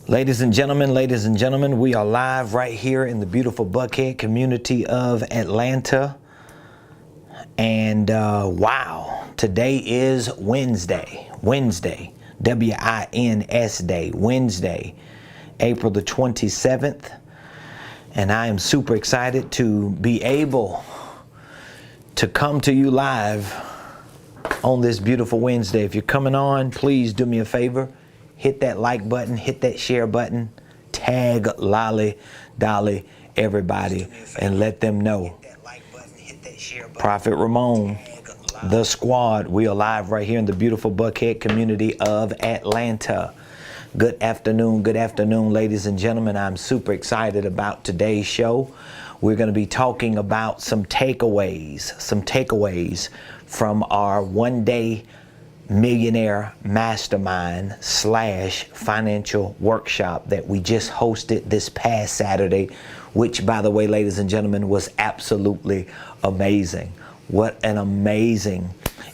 Ladies and gentlemen, we are live right here in the beautiful Buckhead community of Atlanta. And wow, today is Wednesday, W-I-N-S Day, Wednesday, April the 27th. And I am super excited to be able to come to you live on this beautiful Wednesday. If you're coming on, please do me a favor. Hit that like button, hit that share button, tag Lolly, Dolly, everybody, and let them know. Prophet Ramon, the squad, we are live right here in the beautiful Buckhead community of Atlanta. Good afternoon, ladies and gentlemen. I'm super excited about today's show. We're going to be talking about some takeaways from our one-day Millionaire Mastermind / financial workshop that we just hosted this past Saturday, which, by the way, ladies and gentlemen, was absolutely amazing. What an amazing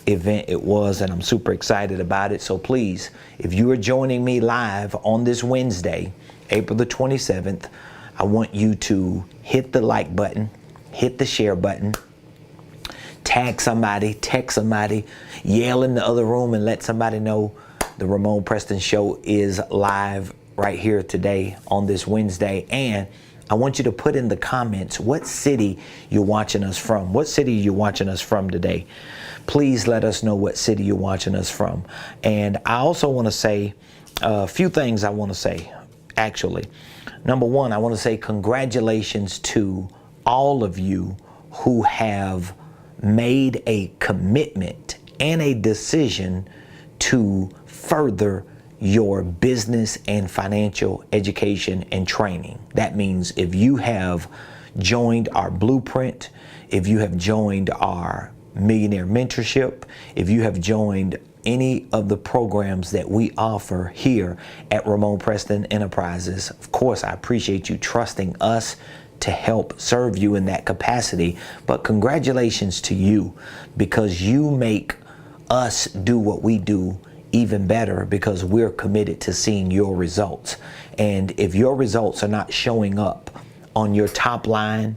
event it was, and I'm super excited about it. So please, if you are joining me live on this Wednesday, April the 27th, I want you to hit the like button, hit the share button, tag somebody, text somebody, yell in the other room and let somebody know the Ramon Preston Show is live right here today on this Wednesday. And I want you to put in the comments what city you're watching us from. What city you're watching us from today. Please let us know what city you're watching us from. And I also want to say a few things I want to say, actually. Number one, I want to say congratulations to all of you who have made a commitment and a decision to further your business and financial education and training. That means if you have joined our blueprint, if you have joined our millionaire mentorship, if you have joined any of the programs that we offer here at Ramon Preston Enterprises, of course, I appreciate you trusting us to help serve you in that capacity. But congratulations to you, because you make us do what we do even better, because we're committed to seeing your results. And if your results are not showing up on your top line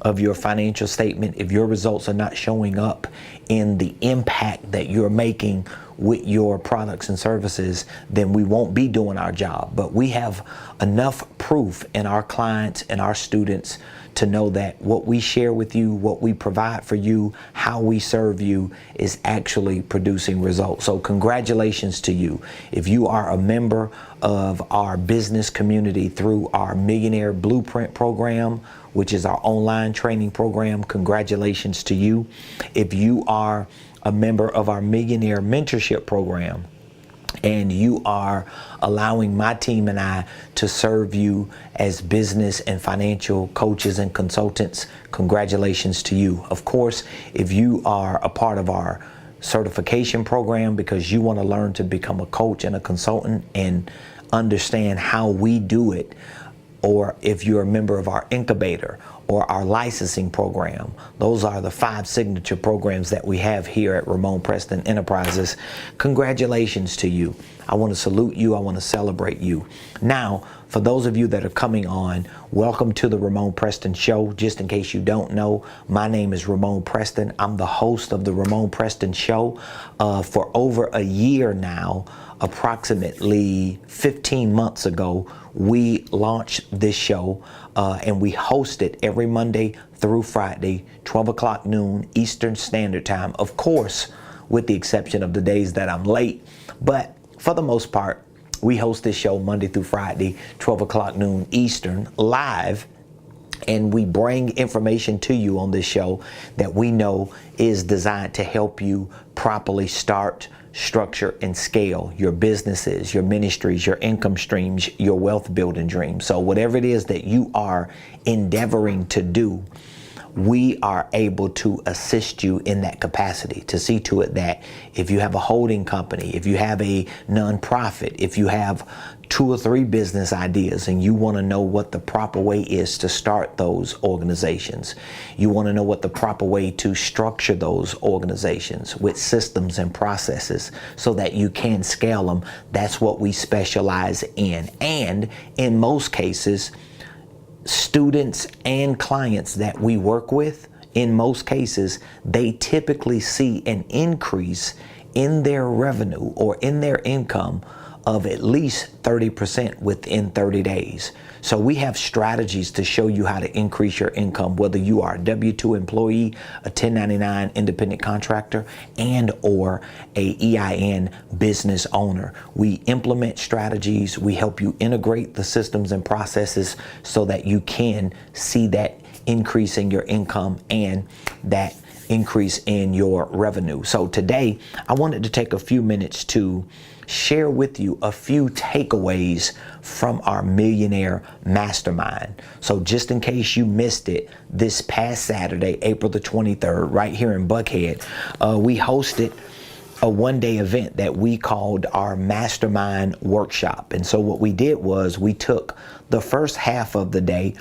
of your financial statement, if your results are not showing up in the impact that you're making with your products and services, then we won't be doing our job. But we have enough proof in our clients and our students to know that what we share with you, what we provide for you, how we serve you is actually producing results. So congratulations to you. If you are a member of our business community through our Millionaire Blueprint program, which is our online training program, congratulations to you. If you are a member of our Millionaire Mentorship program, and you are allowing my team and I to serve you as business and financial coaches and consultants, congratulations to you. Of course, if you are a part of our certification program because you want to learn to become a coach and a consultant and understand how we do it, or if you're a member of our incubator or our licensing program, those are the 5 signature programs that we have here at Ramon Preston Enterprises. Congratulations to you. I want to salute you. I want to celebrate you. Now, for those of you that are coming on, welcome to the Ramon Preston Show. Just in case you don't know, my name is Ramon Preston. I'm the host of the Ramon Preston Show for over a year now. Approximately 15 months ago, we launched this show and we host it every Monday through Friday, 12 o'clock noon Eastern Standard Time. Of course, with the exception of the days that I'm late, but for the most part, we host this show Monday through Friday, 12 o'clock noon Eastern, live. And we bring information to you on this show that we know is designed to help you properly start, structure, and scale your businesses, your ministries, your income streams, your wealth building dreams. So whatever it is that you are endeavoring to do, we are able to assist you in that capacity to see to it that if you have a holding company, if you have a nonprofit, if you have 2 or 3 business ideas and you want to know what the proper way is to start those organizations. You want to know what the proper way to structure those organizations with systems and processes so that you can scale them. That's what we specialize in. And in most cases, students and clients that we work with, in most cases, they typically see an increase in their revenue or in their income of at least 30% within 30 days. So we have strategies to show you how to increase your income, whether you are a W-2 employee, a 1099 independent contractor, and or a EIN business owner. We implement strategies. We help you integrate the systems and processes so that you can see that increase in your income and that increase in your revenue. So today, I wanted to take a few minutes to share with you a few takeaways from our Millionaire Mastermind. So just in case you missed it, this past Saturday, April the 23rd, right here in Buckhead, we hosted a one-day event that we called our Mastermind Workshop. And so what we did was we took the first half of the day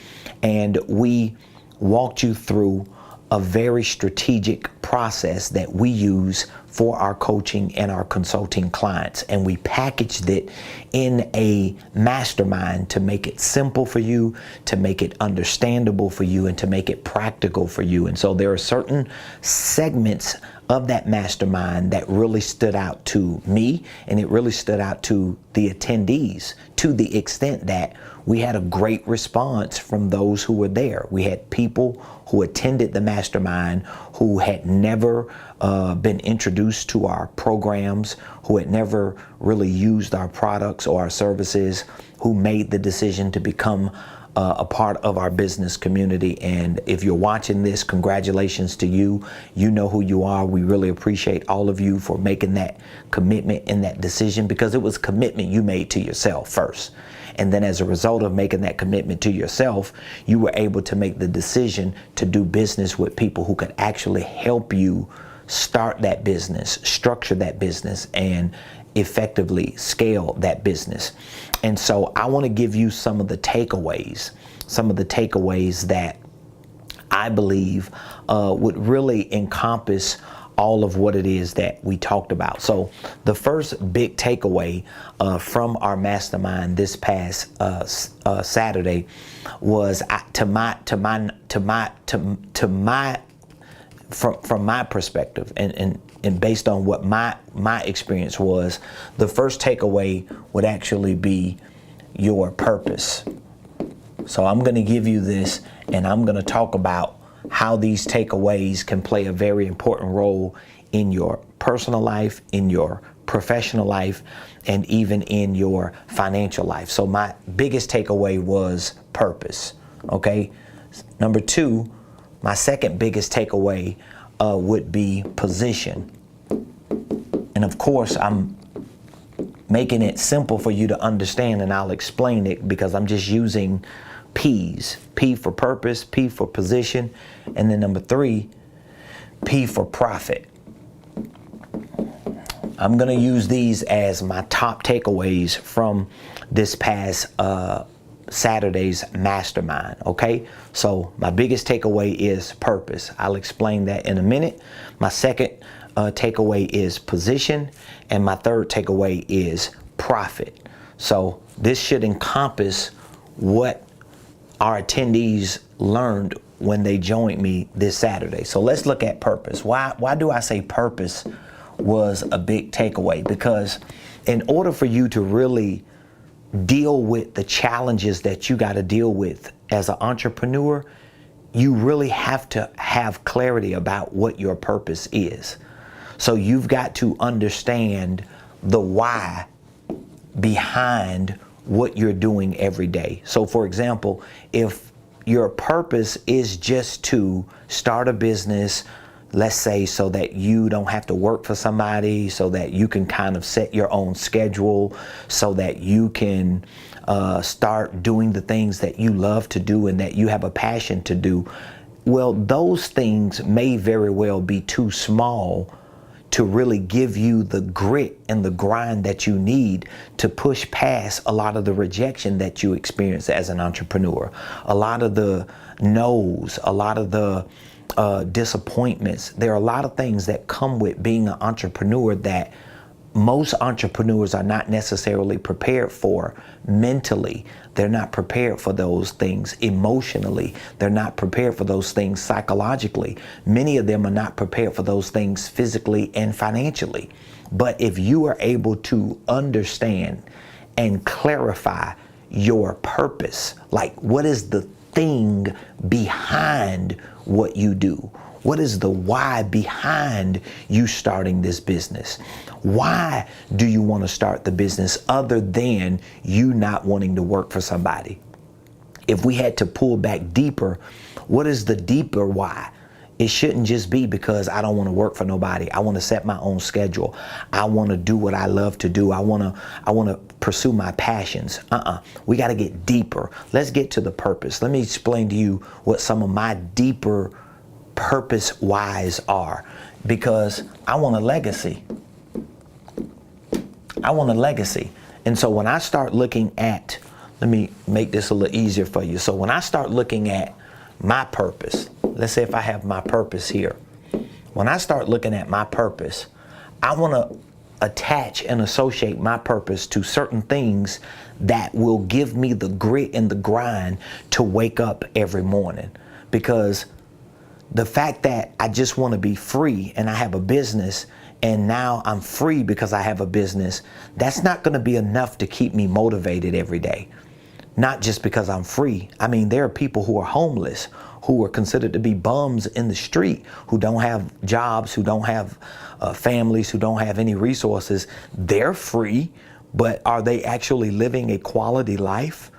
and we walked you through a very strategic process that we use for our coaching and our consulting clients. And we packaged it in a mastermind to make it simple for you, to make it understandable for you, and to make it practical for you. And so there are certain segments of that mastermind that really stood out to me, and it really stood out to the attendees to the extent that we had a great response from those who were there. We had people who attended the mastermind who had never been introduced to our programs, who had never really used our products or our services, who made the decision to become a part of our business community. And if you're watching this, congratulations to you. You know who you are. We really appreciate all of you for making that commitment and that decision, because it was a commitment you made to yourself first. And then as a result of making that commitment to yourself, you were able to make the decision to do business with people who could actually help you start that business, structure that business, and effectively scale that business. And so I want to give you some of the takeaways that I believe would really encompass all of what it is that we talked about. So the first big takeaway from our mastermind this past Saturday was from my perspective and based on what my experience was, the first takeaway would actually be your purpose. So I'm going to give you this, and I'm going to talk about how these takeaways can play a very important role in your personal life, in your professional life, and even in your financial life. So my biggest takeaway was purpose. Okay. Number 2, my second biggest takeaway would be position. And of course, I'm making it simple for you to understand, and I'll explain it because I'm just using P's. P for purpose, P for position, and then number 3, P for profit. I'm going to use these as my top takeaways from this past Saturday's mastermind. Okay, so my biggest takeaway is purpose. I'll explain that in a minute. My second takeaway is position, and my third takeaway is profit. So this should encompass what our attendees learned when they joined me this Saturday. So let's look at purpose. Why do I say purpose was a big takeaway? Because in order for you to really deal with the challenges that you got to deal with as an entrepreneur, you really have to have clarity about what your purpose is. So you've got to understand the why behind what you're doing every day. So for example, if your purpose is just to start a business, let's say so that you don't have to work for somebody, so that you can kind of set your own schedule, so that you can start doing the things that you love to do and that you have a passion to do, well, those things may very well be too small to really give you the grit and the grind that you need to push past a lot of the rejection that you experience as an entrepreneur, a lot of the no's, a lot of the disappointments. There are a lot of things that come with being an entrepreneur that most entrepreneurs are not necessarily prepared for mentally. They're not prepared for those things emotionally. They're not prepared for those things psychologically. Many of them are not prepared for those things physically and financially. But if you are able to understand and clarify your purpose, like what is the thing behind what you do? What is the why behind you starting this business? Why do you want to start the business other than you not wanting to work for somebody? If we had to pull back deeper, what is the deeper why? It shouldn't just be because I don't want to work for nobody. I want to set my own schedule. I want to do what I love to do. I want to pursue my passions. We got to get deeper. Let's get to the purpose. Let me explain to you what some of my deeper purpose whys are, because I want a legacy. I want a legacy. And so when I start looking at, let me make this a little easier for you. So when I start looking at my purpose, let's say if I have my purpose here. When I start looking at my purpose, I want to attach and associate my purpose to certain things that will give me the grit and the grind to wake up every morning. Because the fact that I just want to be free and I have a business and now I'm free because I have a business, that's not going to be enough to keep me motivated every day. Not just because I'm free. I mean, there are people who are homeless, who are considered to be bums in the street, who don't have jobs, who don't have families, who don't have any resources. They're free, but are they actually living a quality life?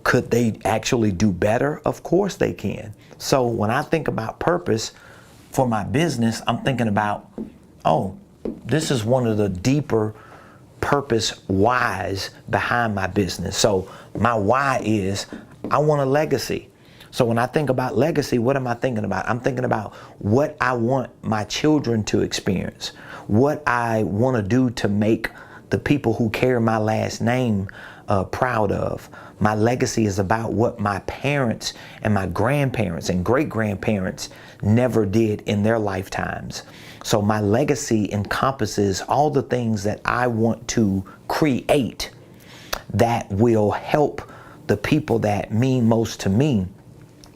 Could they actually do better? Of course they can. So when I think about purpose for my business, I'm thinking about, oh, this is one of the deeper purpose whys behind my business. So my why is I want a legacy. So when I think about legacy, what am I thinking about? I'm thinking about what I want my children to experience, what I want to do to make the people who carry my last name proud of. My legacy is about what my parents and my grandparents and great-grandparents never did in their lifetimes. So my legacy encompasses all the things that I want to create that will help the people that mean most to me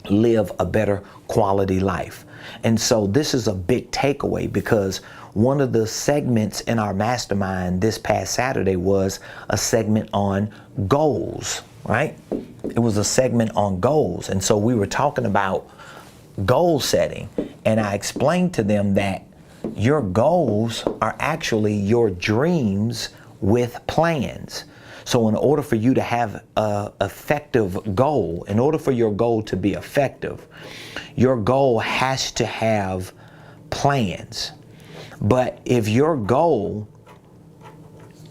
live a better quality life. And so this is a big takeaway, because one of the segments in our mastermind this past Saturday was a segment on goals, right? It was a segment on goals. And so we were talking about goal setting, and I explained to them that your goals are actually your dreams with plans. So in order for you to have an effective goal, in order for your goal to be effective, your goal has to have plans. But if your goal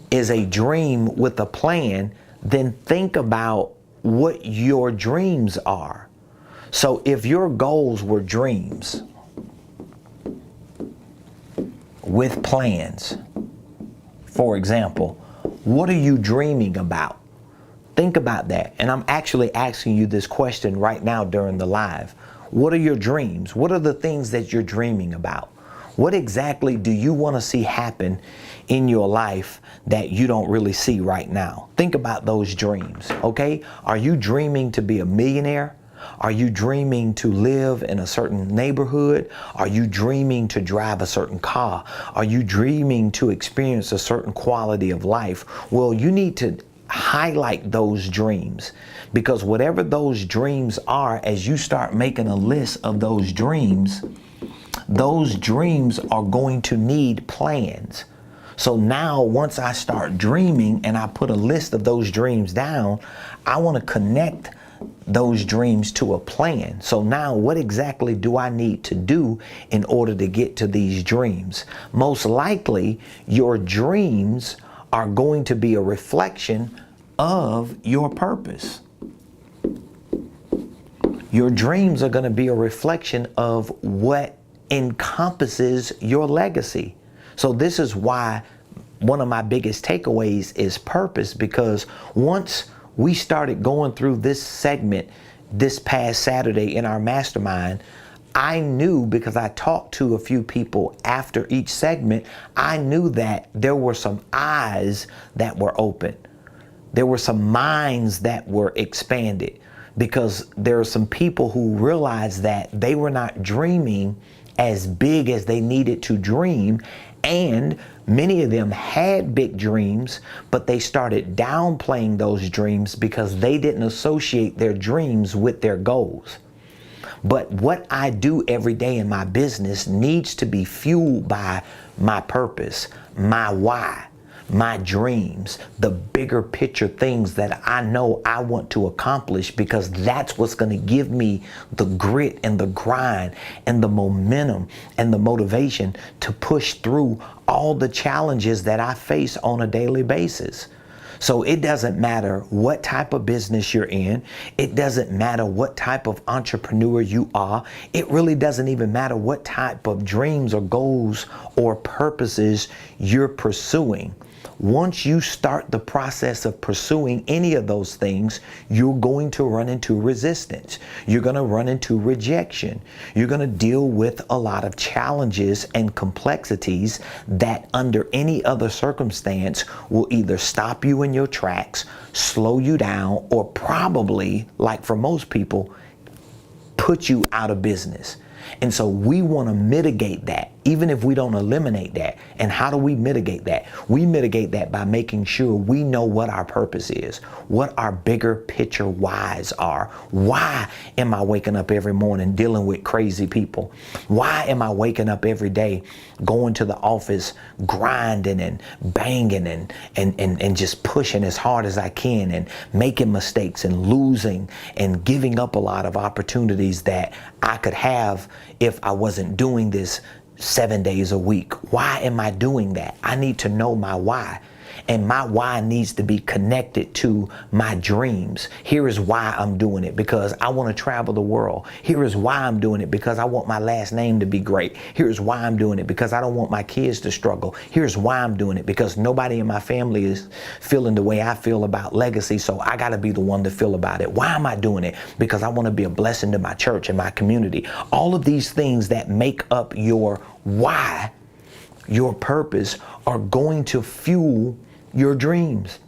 is a dream with a plan, then think about what your dreams are. So if your goals were dreams with plans, for example, what are you dreaming about? Think about that. And I'm actually asking you this question right now during the live. What are your dreams? What are the things that you're dreaming about? What exactly do you want to see happen in your life that you don't really see right now? Think about those dreams, okay? Are you dreaming to be a millionaire? Are you dreaming to live in a certain neighborhood? Are you dreaming to drive a certain car? Are you dreaming to experience a certain quality of life? Well, you need to highlight those dreams, because whatever those dreams are, as you start making a list of those dreams are going to need plans. So now once I start dreaming and I put a list of those dreams down, I want to connect those dreams to a plan. So now what exactly do I need to do in order to get to these dreams? Most likely your dreams are going to be a reflection of your purpose. Your dreams are going to be a reflection of what encompasses your legacy. So this is why one of my biggest takeaways is purpose, because once we started going through this segment this past Saturday in our mastermind, I knew, because I talked to a few people after each segment, I knew that there were some eyes that were open. There were some minds that were expanded, because there are some people who realized that they were not dreaming as big as they needed to dream. And many of them had big dreams, but they started downplaying those dreams because they didn't associate their dreams with their goals. But what I do every day in my business needs to be fueled by my purpose, my why, my dreams, the bigger picture things that I know I want to accomplish, because that's what's going to give me the grit and the grind and the momentum and the motivation to push through all the challenges that I face on a daily basis. So it doesn't matter what type of business you're in. It doesn't matter what type of entrepreneur you are. It really doesn't even matter what type of dreams or goals or purposes you're pursuing. Once you start the process of pursuing any of those things, you're going to run into resistance. You're going to run into rejection. You're going to deal with a lot of challenges and complexities that under any other circumstance will either stop you in your tracks, slow you down, or probably, like for most people, put you out of business. And so we want to mitigate that, even if we don't eliminate that. And how do we mitigate that? We mitigate that by making sure we know what our purpose is, what our bigger picture whys are. Why am I waking up every morning dealing with crazy people? Why am I waking up every day going to the office, grinding and banging and just pushing as hard as I can and making mistakes and losing and giving up a lot of opportunities that I could have if I wasn't doing this 7 days a week? Why am I doing that? I need to know my why. And my why needs to be connected to my dreams. Here is why I'm doing it, because I want to travel the world. Here is why I'm doing it, because I want my last name to be great. Here's why I'm doing it, because I don't want my kids to struggle. Here's why I'm doing it, because nobody in my family is feeling the way I feel about legacy, so I got to be the one to feel about it. Why am I doing it? Because I want to be a blessing to my church and my community. All of these things that make up your why, your purpose, are going to fuel your dreams.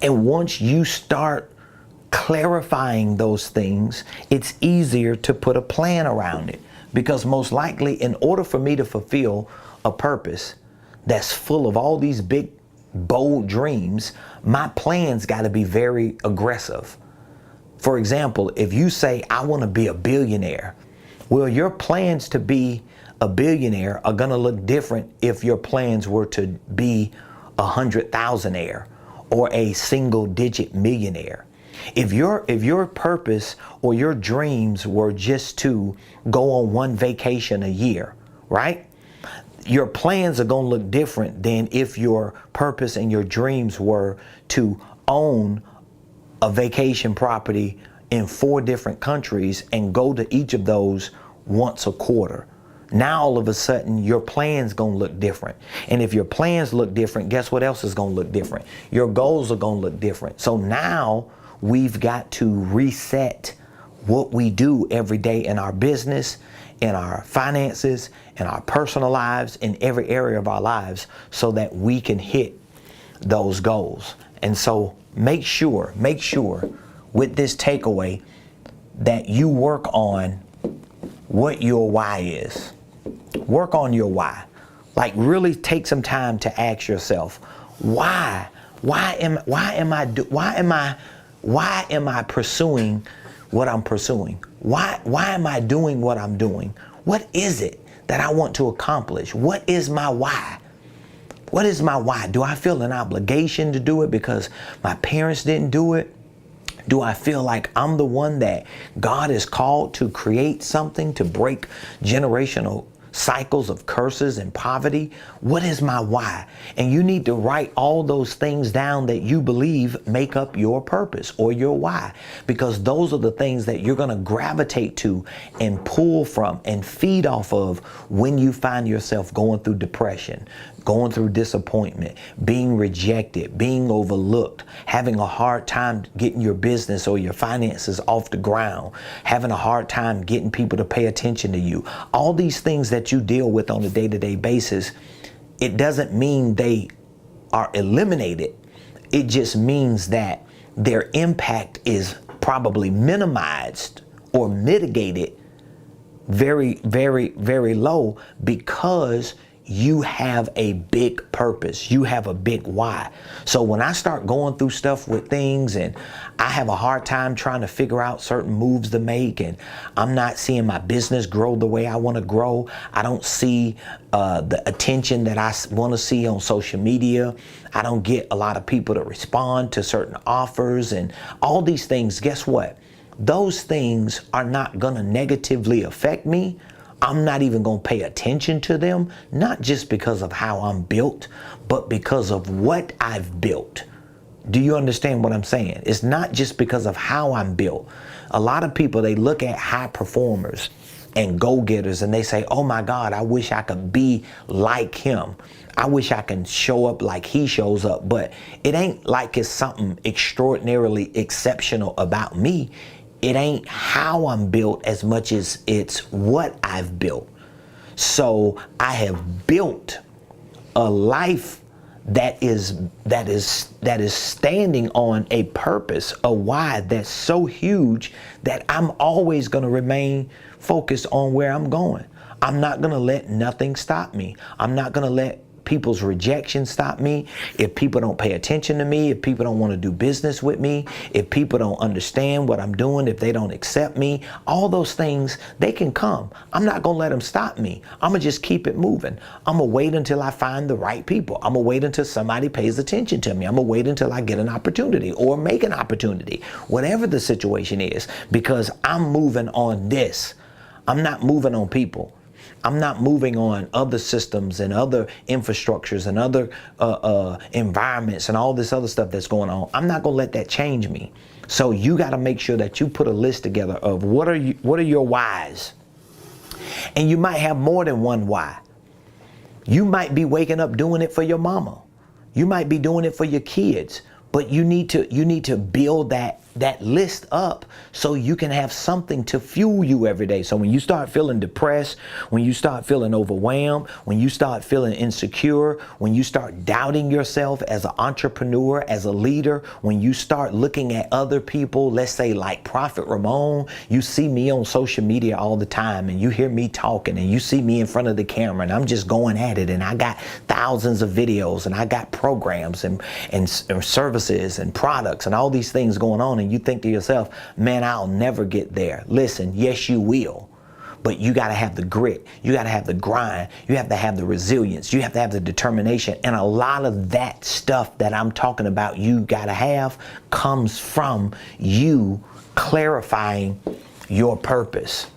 And once you start clarifying those things, it's easier to put a plan around it. Because most likely, in order for me to fulfill a purpose that's full of all these big, bold dreams, my plans got to be very aggressive. For example, if you say, I want to be a billionaire, well, your plans to be a billionaire are going to look different if your plans were to be 100,000aire or a single-digit millionaire. If your purpose or your dreams were just to go on one vacation a year, right? Your plans are going to look different than if your purpose and your dreams were to own a vacation property in 4 different countries and go to each of those once a quarter. Now all of a sudden your plan's gonna look different. And if your plans look different, guess what else is gonna look different? Your goals are gonna look different. So now we've got to reset what we do every day in our business, in our finances, in our personal lives, in every area of our lives, so that we can hit those goals. And so make sure with this takeaway that you work on what your why is. Work on your why. Like, really take some time to ask yourself, why am I pursuing what I'm pursuing? Why am I doing what I'm doing? What is it that I want to accomplish? What is my why? What is my why? Do I feel an obligation to do it because my parents didn't do it? Do I feel like I'm the one that God has called to create something, to break generational cycles of curses and poverty? What is my why? And you need to write all those things down that you believe make up your purpose or your why, because those are the things that you're going to gravitate to and pull from and feed off of when you find yourself going through depression, going through disappointment, being rejected, being overlooked, having a hard time getting your business or your finances off the ground, having a hard time getting people to pay attention to you. All these things that you deal with on a day-to-day basis, it doesn't mean they are eliminated. It just means that their impact is probably minimized or mitigated very, very, very low, because you have a big purpose. You have a big why. So when I start going through stuff with things and I have a hard time trying to figure out certain moves to make, and I'm not seeing my business grow the way I want to grow, I don't see the attention that I want to see on social media, I don't get a lot of people to respond to certain offers and all these things, guess what? Those things are not going to negatively affect me. I'm not even going to pay attention to them, not just because of how I'm built, but because of what I've built. Do you understand what I'm saying? It's not just because of how I'm built. A lot of people, they look at high performers and go-getters and they say, oh my God, I wish I could be like him. I wish I can show up like he shows up. But it ain't like it's something extraordinarily exceptional about me. It ain't how I'm built as much as it's what I've built. So I have built a life that is standing on a purpose, a why that's so huge that I'm always going to remain focused on where I'm going. I'm not going to let nothing stop me. I'm not going to let people's rejection stop me. If people don't pay attention to me, if people don't want to do business with me, if people don't understand what I'm doing, if they don't accept me, all those things, they can come. I'm not going to let them stop me. I'm going to just keep it moving. I'm going to wait until I find the right people. I'm going to wait until somebody pays attention to me. I'm going to wait until I get an opportunity or make an opportunity, whatever the situation is, because I'm moving on this. I'm not moving on people. I'm not moving on other systems and other infrastructures and other environments and all this other stuff that's going on. I'm not going to let that change me. So you got to make sure that you put a list together of what are your whys. And you might have more than one why. You might be waking up doing it for your mama. You might be doing it for your kids. But you need to build that list up so you can have something to fuel you every day. So when you start feeling depressed, when you start feeling overwhelmed, when you start feeling insecure, when you start doubting yourself as an entrepreneur, as a leader, when you start looking at other people, let's say like Prophet Ramon, you see me on social media all the time and you hear me talking and you see me in front of the camera and I'm just going at it and I got thousands of videos and I got programs and services and products and all these things going on, and you think to yourself, man, I'll never get there. Listen, yes, you will. But you got to have the grit. You got to have the grind. You have to have the resilience. You have to have the determination. And a lot of that stuff that I'm talking about you got to have comes from you clarifying your purpose.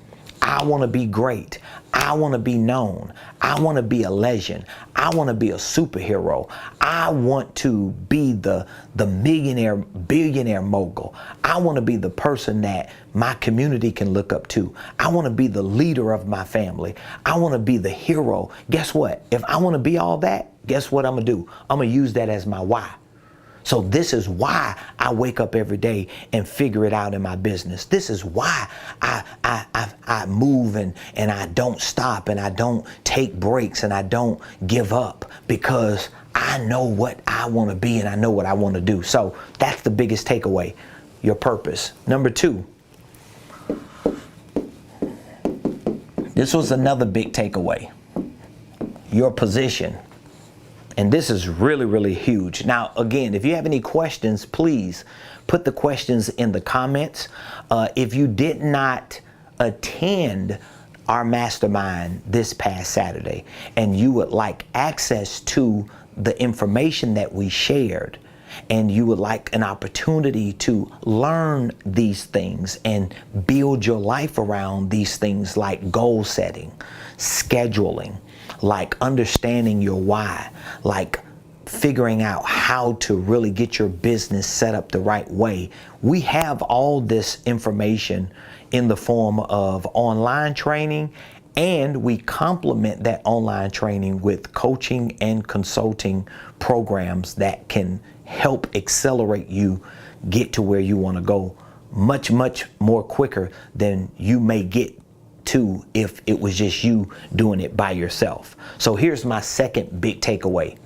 I want to be great. I want to be known. I want to be a legend. I want to be a superhero. I want to be the millionaire, billionaire mogul. I want to be the person that my community can look up to. I want to be the leader of my family. I want to be the hero. Guess what? If I want to be all that, guess what I'm going to do? I'm going to use that as my why. So this is why I wake up every day and figure it out in my business. This is why I move and I don't stop and I don't take breaks and I don't give up, because I know what I want to be and I know what I want to do. So that's the biggest takeaway, your purpose. Number 2, this was another big takeaway, your position. And this is really, really huge. Now, again, if you have any questions, please put the questions in the comments. If you did not attend our mastermind this past Saturday and you would like access to the information that we shared and you would like an opportunity to learn these things and build your life around these things, like goal setting, scheduling, like understanding your why, like figuring out how to really get your business set up the right way. We have all this information in the form of online training, and we complement that online training with coaching and consulting programs that can help accelerate you get to where you want to go much, much more quicker than you may get to if it was just you doing it by yourself. So here's my second big takeaway: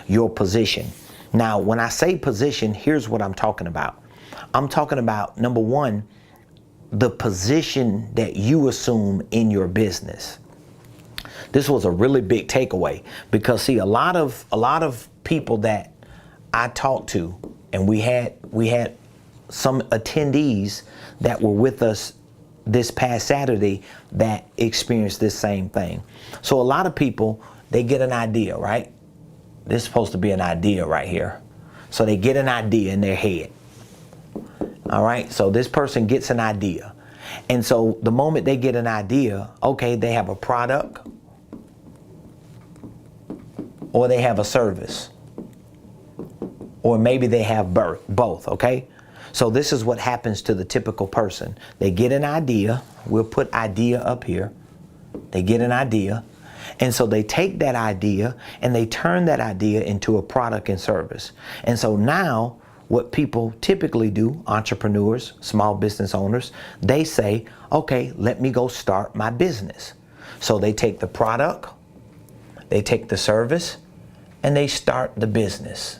your position. Now, when I say position, here's what I'm talking about. I'm talking about, number one, the position that you assume in your business. This was a really big takeaway, because see, a lot of people that I talked to, and we had some attendees that were with us this past Saturday that experienced this same thing. So a lot of people, they get an idea, right? This is supposed to be an idea right here. So they get an idea in their head. All right, so this person gets an idea. And so the moment they get an idea, okay, they have a product or they have a service, or maybe they have both, okay? So this is what happens to the typical person. They get an idea. We'll put idea up here. They get an idea. And so they take that idea and they turn that idea into a product and service. And so now what people typically do, entrepreneurs, small business owners, they say, okay, let me go start my business. So they take the product, they take the service, and they start the business.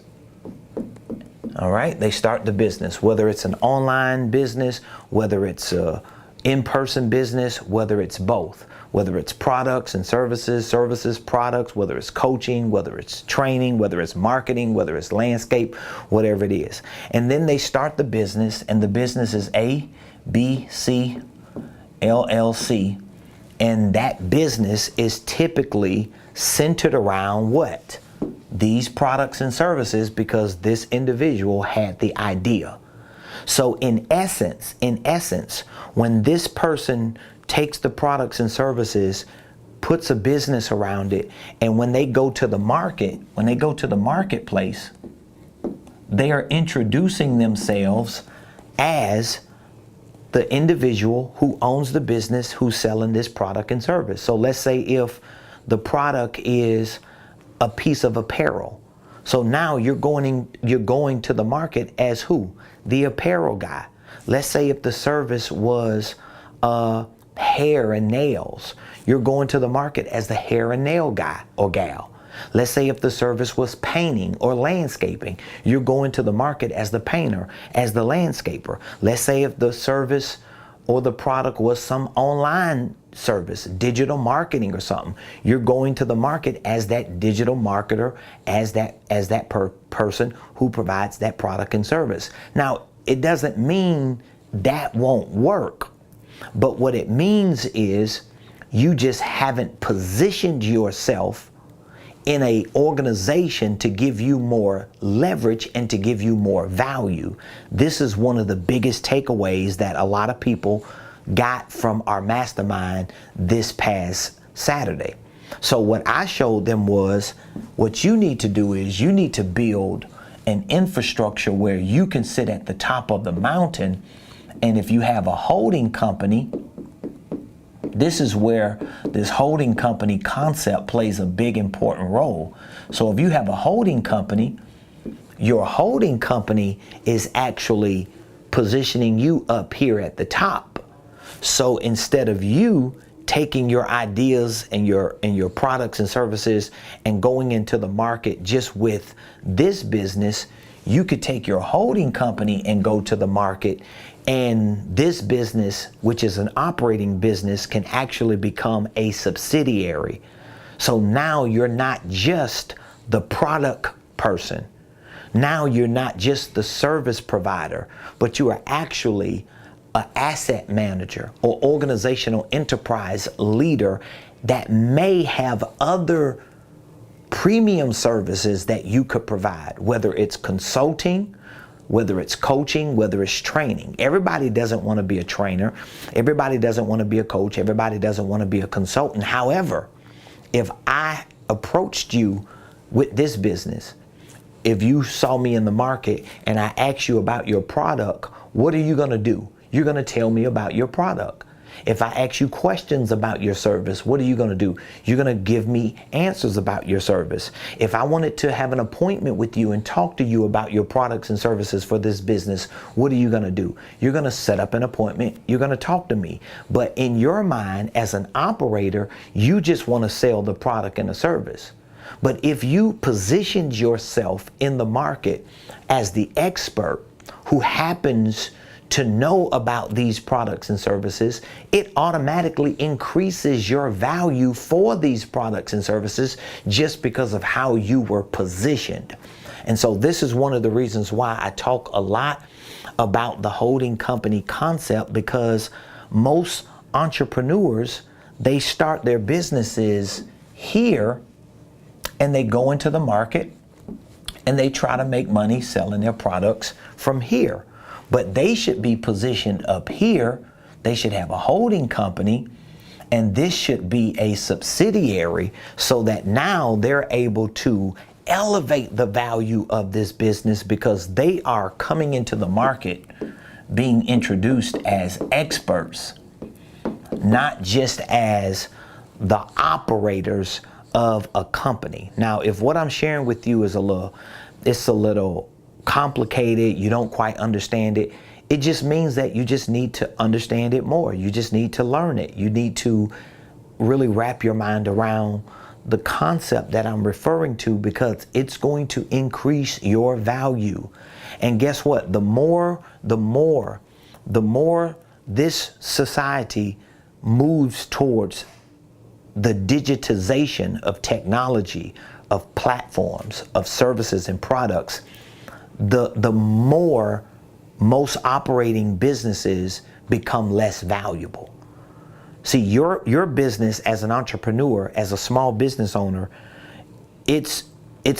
All right, they start the business, whether it's an online business, whether it's a in-person business, whether it's both, whether it's products and services, products, whether it's coaching, whether it's training, whether it's marketing, whether it's landscape, whatever it is. And then they start the business, and the business is A, B, C, LLC. And that business is typically centered around what? These products and services, because this individual had the idea. So in essence, when this person takes the products and services, puts a business around it, and when they go to the market, when they go to the marketplace, they are introducing themselves as the individual who owns the business, who's selling this product and service. So let's say if the product is a piece of apparel. So now you're going to the market as who? The apparel guy. Let's say if the service was hair and nails, you're going to the market as the hair and nail guy or gal. Let's say if the service was painting or landscaping, you're going to the market as the painter, as the landscaper. Let's say if the service or the product was some online service, digital marketing or something, you're going to the market as that digital marketer, as that person who provides that product and service. Now, it doesn't mean that won't work, but what it means is you just haven't positioned yourself in a organization to give you more leverage and to give you more value. This is one of the biggest takeaways that a lot of people got from our mastermind this past Saturday. So what I showed them was, what you need to do is you need to build an infrastructure where you can sit at the top of the mountain. And if you have a holding company, this is where this holding company concept plays a big important role. So if you have a holding company, your holding company is actually positioning you up here at the top. So instead of you taking your ideas and your products and services and going into the market just with this business, you could take your holding company and go to the market, and this business, which is an operating business, can actually become a subsidiary. So now you're not just the product person. Now you're not just the service provider, but you are actually an asset manager or organizational enterprise leader that may have other premium services that you could provide, whether it's consulting, whether it's coaching, whether it's training. Everybody doesn't want to be a trainer. Everybody doesn't want to be a coach. Everybody doesn't want to be a consultant. However, if I approached you with this business, if you saw me in the market and I asked you about your product, what are you going to do? You're going to tell me about your product. If I ask you questions about your service, what are you going to do? You're going to give me answers about your service. If I wanted to have an appointment with you and talk to you about your products and services for this business, what are you going to do? You're going to set up an appointment. You're going to talk to me. But in your mind, as an operator, you just want to sell the product and the service. But if you positioned yourself in the market as the expert who happens to know about these products and services, it automatically increases your value for these products and services just because of how you were positioned. And so this is one of the reasons why I talk a lot about the holding company concept, because most entrepreneurs, they start their businesses here and they go into the market and they try to make money selling their products from here. But they should be positioned up here. They should have a holding company, and this should be a subsidiary so that now they're able to elevate the value of this business because they are coming into the market being introduced as experts, not just as the operators of a company. Now, if what I'm sharing with you is it's a little complicated, you don't quite understand it, it just means that you just need to understand it more. You just need to learn it. You need to really wrap your mind around the concept that I'm referring to, because it's going to increase your value. And guess what? The more this society moves towards the digitization of technology, of platforms, of services and products, the more most operating businesses become less valuable. See, your business as an entrepreneur, as a small business owner, it's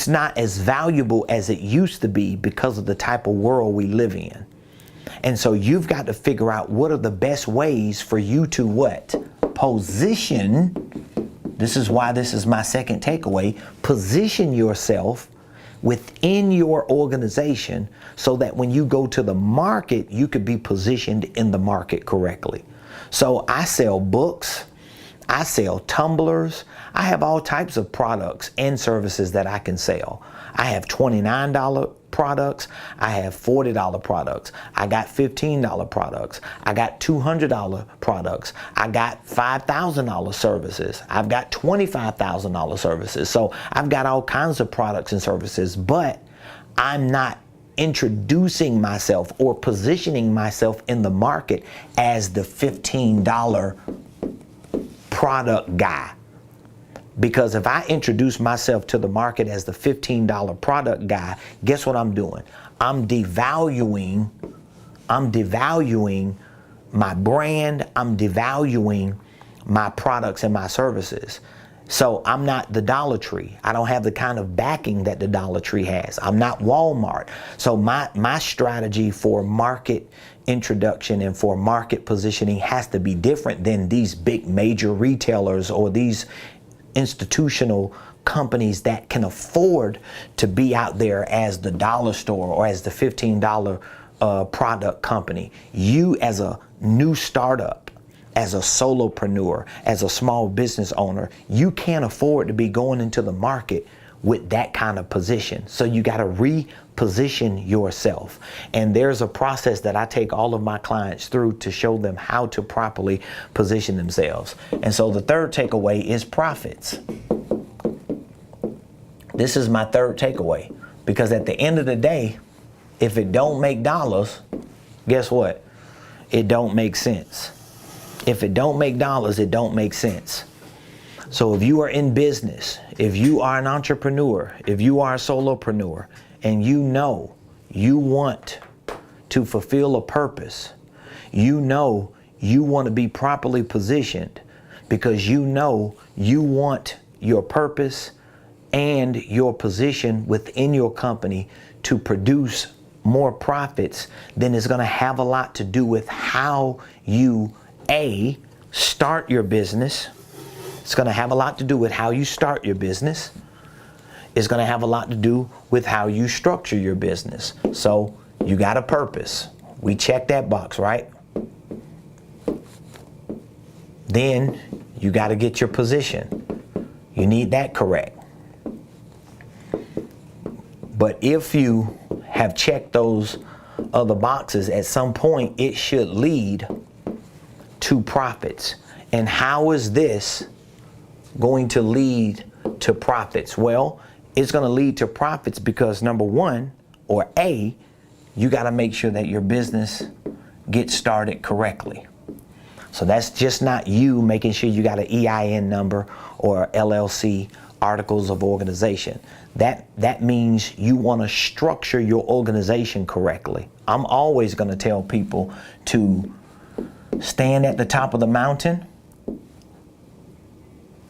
not as valuable as it used to be because of the type of world we live in. And so you've got to figure out what are the best ways for you to what? Position. This is why this is my second takeaway. Position yourself within your organization so that when you go to the market, you could be positioned in the market correctly. So I sell books, I sell tumblers, I have all types of products and services that I can sell. I have $29 products, I have $40 products, I got $15 products, I got $200 products, I got $5,000 services, I've got $25,000 services. So I've got all kinds of products and services, but I'm not introducing myself or positioning myself in the market as the $15 product guy. Because if I introduce myself to the market as the $15 product guy, guess what I'm doing? I'm devaluing my brand, I'm devaluing my products and my services. So I'm not the Dollar Tree. I don't have the kind of backing that the Dollar Tree has. I'm not Walmart. So my strategy for market introduction and for market positioning has to be different than these big major retailers or these institutional companies that can afford to be out there as the dollar store or as the $15 product company. You as a new startup, as a solopreneur, as a small business owner, you can't afford to be going into the market with that kind of position. So you got to reposition yourself. And there's a process that I take all of my clients through to show them how to properly position themselves. And so the third takeaway is profits. This is my third takeaway, because at the end of the day, if it don't make dollars, guess what? It don't make sense. If it don't make dollars, it don't make sense. So if you are in business, if you are an entrepreneur, if you are a solopreneur, and you know you want to fulfill a purpose, you know you want to be properly positioned because you know you want your purpose and your position within your company to produce more profits, then it's going to have a lot to do with how you start your business. It's going to have a lot to do with how you start your business. It's going to have a lot to do with how you structure your business. So you got a purpose. We check that box, right? Then you got to get your position. You need that correct. But if you have checked those other boxes, at some point it should lead to profits. And how is this going to lead to profits? Well, it's going to lead to profits because number one, or A, you got to make sure that your business gets started correctly. So that's just not you making sure you got an EIN number or LLC, articles of organization. That means you want to structure your organization correctly. I'm always going to tell people to stand at the top of the mountain,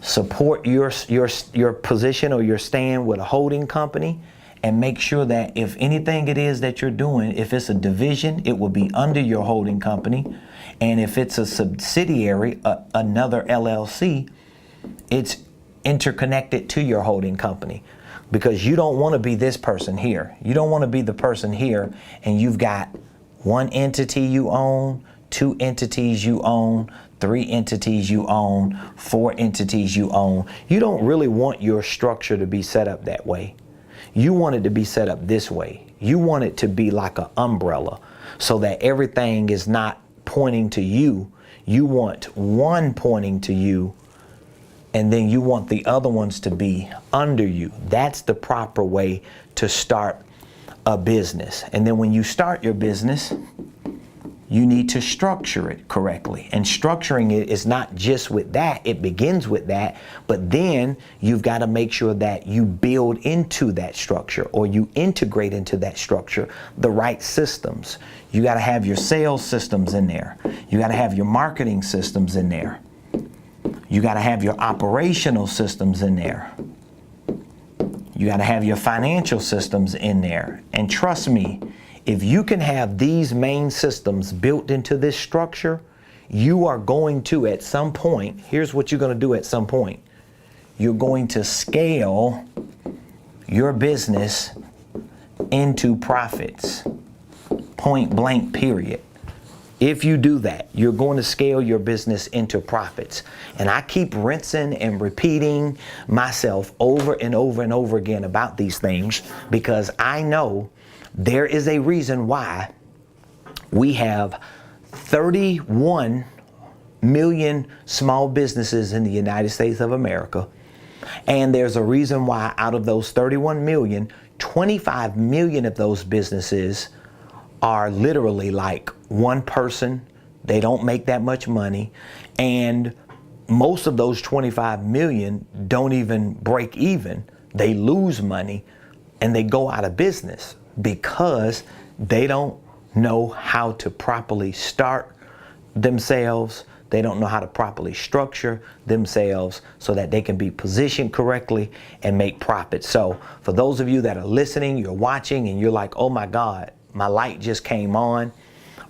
support your position or your stand with a holding company, and make sure that if anything it is that you're doing, if it's a division, it will be under your holding company. And if it's a subsidiary, another LLC, it's interconnected to your holding company. Because you don't want to be this person here. You don't want to be the person here and you've got one entity you own, two entities you own, three entities you own, four entities you own. You don't really want your structure to be set up that way. You want it to be set up this way. You want it to be like an umbrella so that everything is not pointing to you. You want one pointing to you, and then you want the other ones to be under you. That's the proper way to start a business. And then when you start your business, you need to structure it correctly. And structuring it is not just with that, it begins with that, but then you've got to make sure that you build into that structure or you integrate into that structure the right systems. You got to have your sales systems in there. You got to have your marketing systems in there. You got to have your operational systems in there. You got to have your financial systems in there. And trust me, if you can have these main systems built into this structure, you are going to, at some point, here's what you're going to do at some point. You're going to scale your business into profits. Point blank, period. If you do that, you're going to scale your business into profits. And I keep rinsing and repeating myself over and over and over again about these things because I know there is a reason why we have 31 million small businesses in the United States of America. And there's a reason why out of those 31 million, 25 million of those businesses are literally like one person. They don't make that much money. And most of those 25 million don't even break even. They lose money and they go out of business because they don't know how to properly start themselves. They don't know how to properly structure themselves so that they can be positioned correctly and make profits. So for those of you that are listening, you're watching and you're like, oh my God, my light just came on.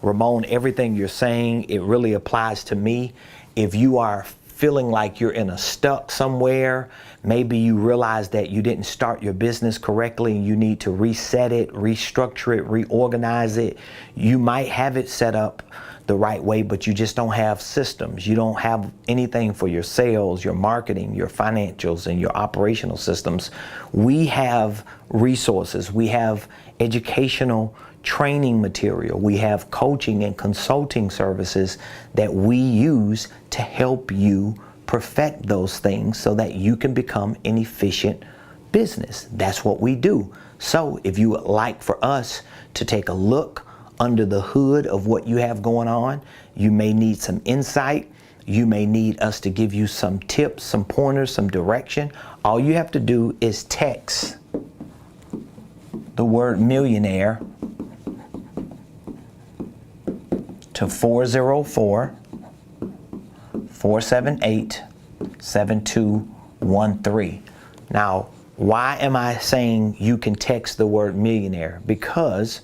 Ramon, everything you're saying, it really applies to me. If you are feeling like you're in a stuck somewhere, maybe you realize that you didn't start your business correctly and you need to reset it, restructure it, reorganize it. You might have it set up the right way, but you just don't have systems. You don't have anything for your sales, your marketing, your financials, and your operational systems. We have resources. We have educational training material. We have coaching and consulting services that we use to help you perfect those things so that you can become an efficient business. That's what we do. So if you would like for us to take a look under the hood of what you have going on, you may need some insight. You may need us to give you some tips, some pointers, some direction. All you have to do is text the word millionaire to 404-478-7213. Now, Why am I saying you can text the word millionaire? Because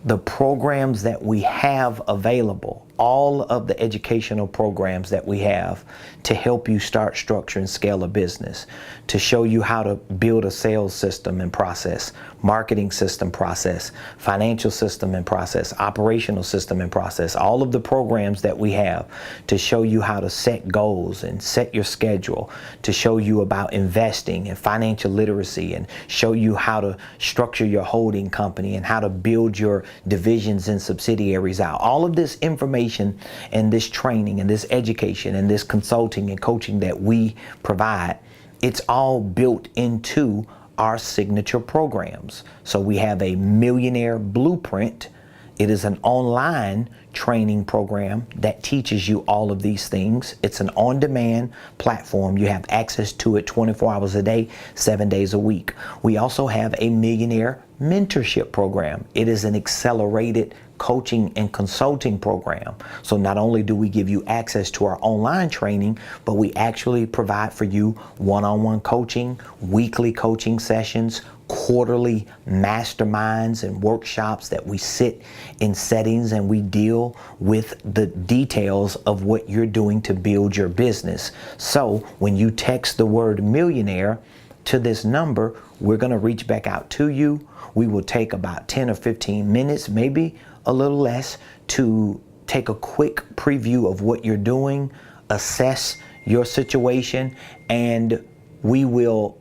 the programs that we have available, all of the educational programs that we have to help you start, structure, and scale a business, to show you how to build a sales system and process, marketing system process, financial system and process, operational system and process, all of the programs that we have to show you how to set goals and set your schedule, to show you about investing and financial literacy, and show you how to structure your holding company and how to build your divisions and subsidiaries out. All of this information and this training and this education and this consulting and coaching that we provide, it's all built into our signature programs. So we have a Millionaire Blueprint. It is an online training program that teaches you all of these things. It's an on-demand platform. You have access to it 24 hours a day, 7 days a week. We also have a Millionaire Mentorship program. It is an accelerated coaching and consulting program. So not only do we give you access to our online training, but we actually provide for you one-on-one coaching, weekly coaching sessions, quarterly masterminds and workshops that we sit in settings and we deal with the details of what you're doing to build your business. So when you text the word millionaire to this number, we're going to reach back out to you. We will take about 10 or 15 minutes, maybe a little less, to take a quick preview of what you're doing, assess your situation, and we will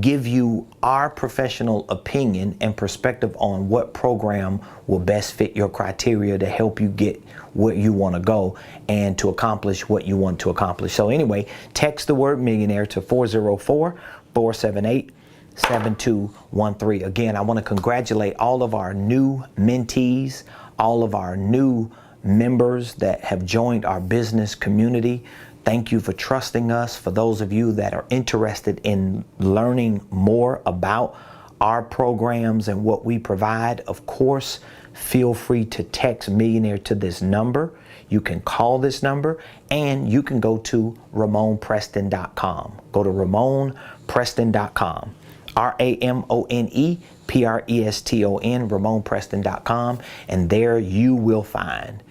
give you our professional opinion and perspective on what program will best fit your criteria to help you get where you want to go and to accomplish what you want to accomplish. So anyway, text the word millionaire to 404-478-7213. Again, I want to congratulate all of our new mentees, all of our new members that have joined our business community. Thank you for trusting us. For those of you that are interested in learning more about our programs and what we provide, of course, feel free to text millionaire to this number. You can call this number, and you can go to RamonPreston.com. Go to RamonPreston.com. RamonPreston, RamonPreston.com, and there you will find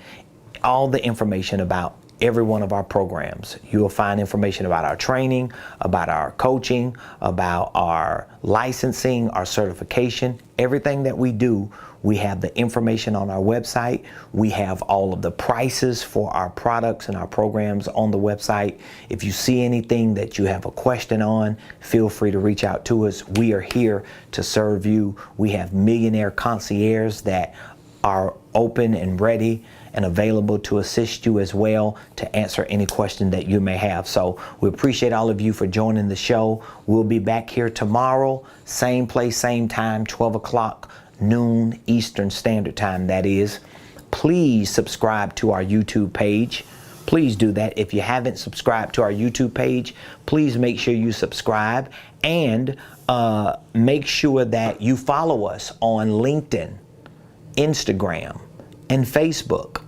all the information about every one of our programs. You will find information about our training, about our coaching, about our licensing, our certification, everything that we do. We have the information on our website. We have all of the prices for our products and our programs on the website. If you see anything that you have a question on, feel free to reach out to us. We are here to serve you. We have millionaire concierges that are open and ready and available to assist you as well, to answer any question that you may have. So we appreciate all of you for joining the show. We'll be back here tomorrow, same place, same time, 12 o'clock, noon Eastern Standard Time, that is. Please subscribe to our YouTube page. Please do that. If you haven't subscribed to our YouTube page, please make sure you subscribe, and make sure that you follow us on LinkedIn, Instagram, and Facebook.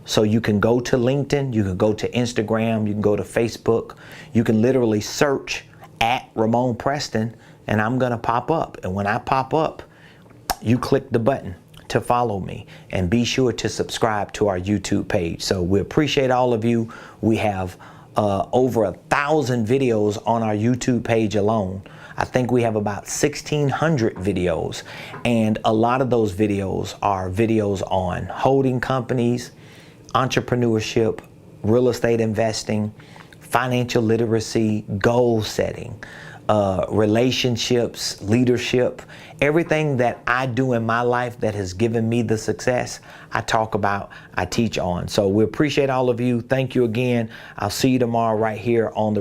So you can go to LinkedIn, you can go to Instagram, you can go to Facebook. You can literally search at Ramon Preston, and I'm gonna pop up. And when I pop up, you click the button to follow me, and be sure to subscribe to our YouTube page. So we appreciate all of you. We have over 1,000 videos on our YouTube page alone. I think we have about 1,600 videos, and a lot of those videos are videos on holding companies, entrepreneurship, real estate investing, financial literacy, goal setting, relationships, leadership. Everything that I do in my life that has given me the success, I talk about, I teach on. So we appreciate all of you. Thank you again. I'll see you tomorrow right here on the